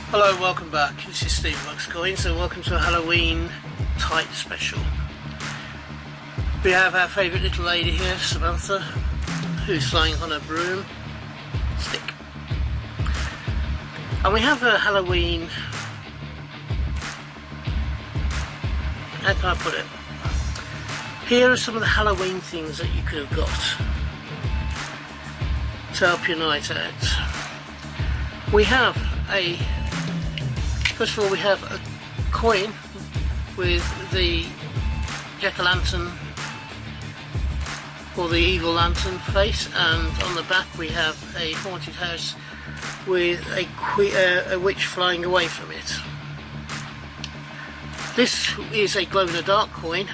Hello, welcome back. This is Steve Bucks Coins, and welcome to a Halloween type special. We have our favourite little lady here, Samantha, who's flying on a broom stick. And we have a Halloween, how can I put it? Here are some of the Halloween things that you could have got to help your night out. We have first of all, we have a coin with the jack-o'-lantern or the evil lantern face, and on the back we have a haunted house with a witch flying away from it. This is a glow-in-the-dark coin.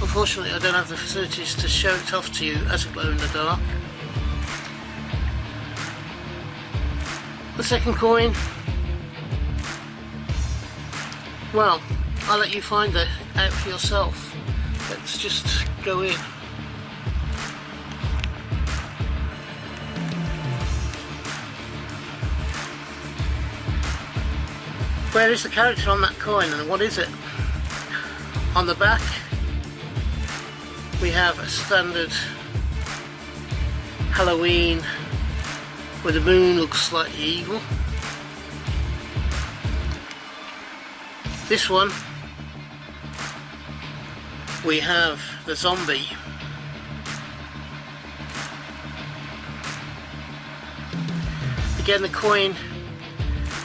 Unfortunately, I don't have the facilities to show it off to you as a glow-in-the-dark. The second coin, well, I'll let you find that out for yourself. Let's just go in. Where is the character on that coin, and what is it? On the back we have a standard Halloween where the moon looks slightly evil. This one we have the zombie. Again, the coin,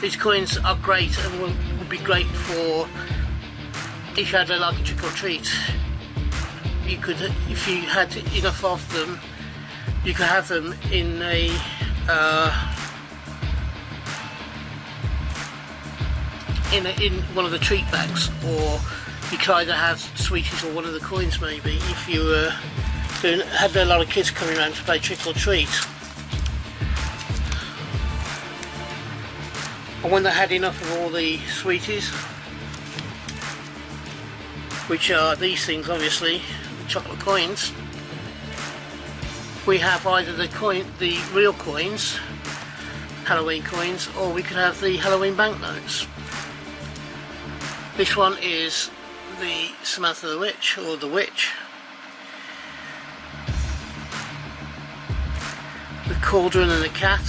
these coins are great and would be great for if you had like a trick or treat. You could, if you had enough of them, you could have them in a in one of the treat bags, or you could either have sweeties or one of the coins maybe if you had a lot of kids coming around to play trick or treat. And when they had enough of all the sweeties, which are these things obviously, the chocolate coins, we have either the real coins, Halloween coins, or we could have the Halloween banknotes. This one is the Samantha the Witch, or the Witch. The cauldron and the cat,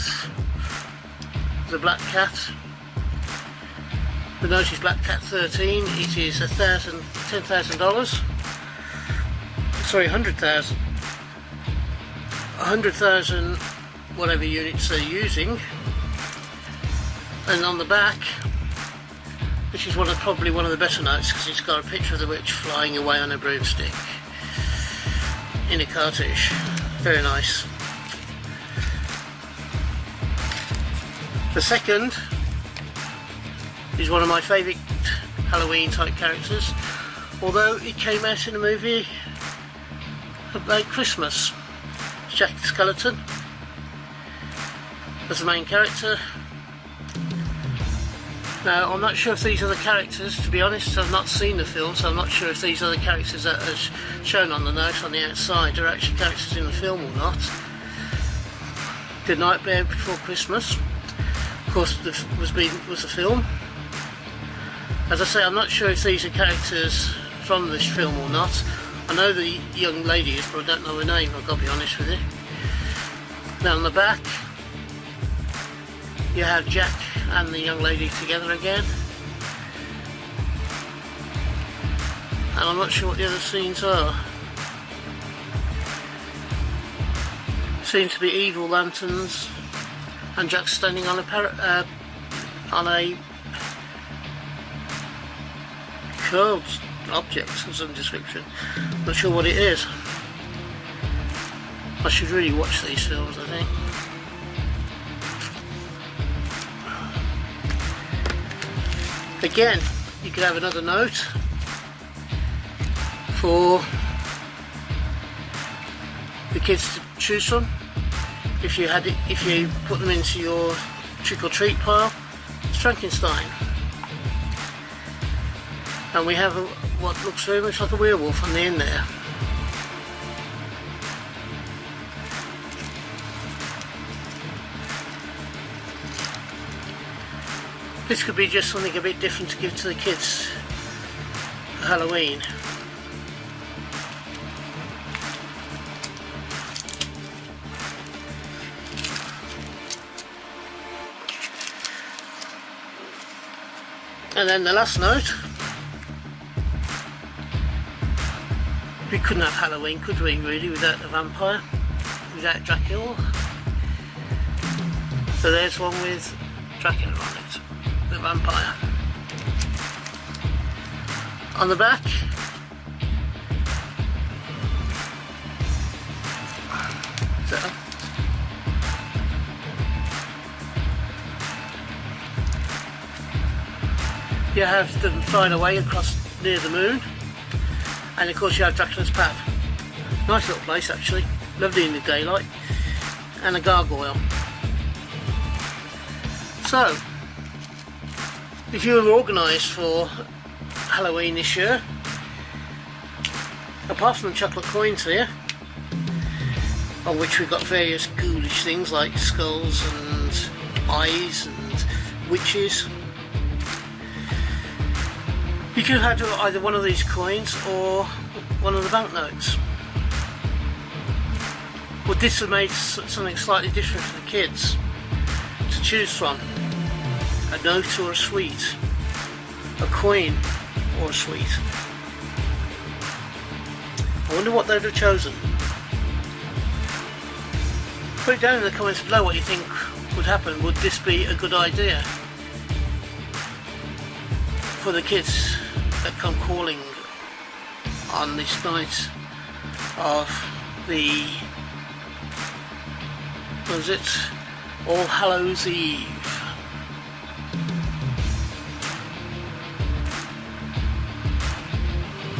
the black cat. The note is Black Cat 13. It is $10,000. Sorry, 100,000. 100,000, whatever units they're using. And on the back, which is probably one of the better notes, because it's got a picture of the witch flying away on a broomstick in a cartouche. Very nice. The second is one of my favourite Halloween type characters, although it came out in a movie about Christmas. It's Jack the Skeleton as the main character. Now, I'm not sure if these are the characters, to be honest. I've not seen the film, so I'm not sure if these are the characters that are shown on the note on the outside are actually characters in the film or not. The Nightmare Before Christmas, of course, was the film. As I say, I'm not sure if these are characters from this film or not. I know the young lady is, but I don't know her name, I've got to be honest with you. Now on the back, you have Jack and the young lady together again. And I'm not sure what the other scenes are. Seems to be evil lanterns, and Jack standing on a curved object of some description. Not sure what it is. I should really watch these films, I think. Again, you could have another note for the kids to choose from. If you put them into your trick or treat pile, it's Frankenstein. And we have what looks very much like a werewolf on the end there. This could be just something a bit different to give to the kids for Halloween. And then the last note, we couldn't have Halloween, could we, really, without the vampire, without Dracula? So there's one with Dracula on it, the vampire. On the back, so you have them flying away across near the moon, and of course you have Dracula's pub. Nice little place actually, lovely in the daylight, and a gargoyle. So, if you were organised for Halloween this year, apart from the chocolate coins here, on which we've got various ghoulish things like skulls and eyes and witches, you could have either one of these coins or one of the banknotes. Would this have made something slightly different for the kids to choose from? A note or a sweet? A coin or a sweet? I wonder what they'd have chosen. Put it down in the comments below what you think would happen. Would this be a good idea for the kids that come calling on this night of the, what was it, All Hallows Eve?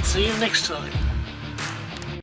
See you next time.